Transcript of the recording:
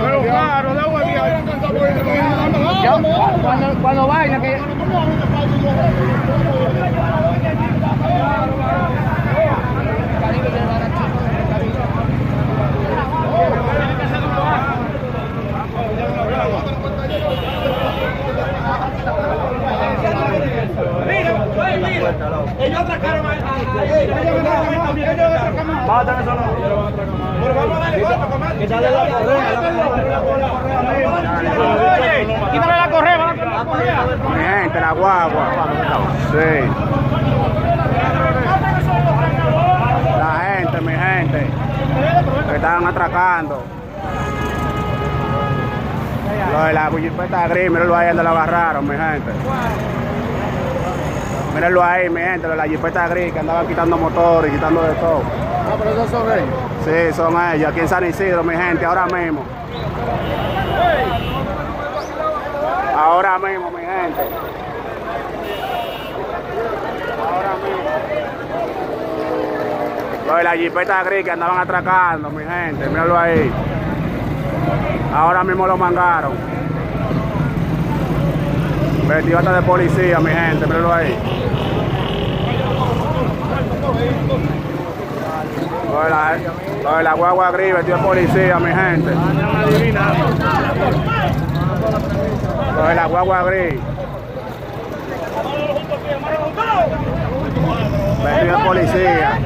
Pero claro, el agua Cuando vaina que... Ellos atracaron a quítale la correa, Mi gente, la guagua. Sí. La gente, mi gente. Que estaban atracando. Lo de la jipeta gris, mírenlo ahí donde lo agarraron, mi gente. Mírenlo ahí, mi gente, lo de la jipeta gris que andaban quitando motores y quitando de todo. Ah, pero esos son ellos. Sí, son ellos, aquí en San Isidro, mi gente, ahora mismo. Ahora mismo, mi gente. Ahora mismo. Lo de la jipeta gris que andaban atracando, mi gente, mírenlo ahí. Ahora mismo lo mangaron. Vestido hasta de policía, mi gente, mírenlo ahí. Lo de la guagua gris, vestido de policía, mi gente. Lo de la guagua gris. Vestido de policía.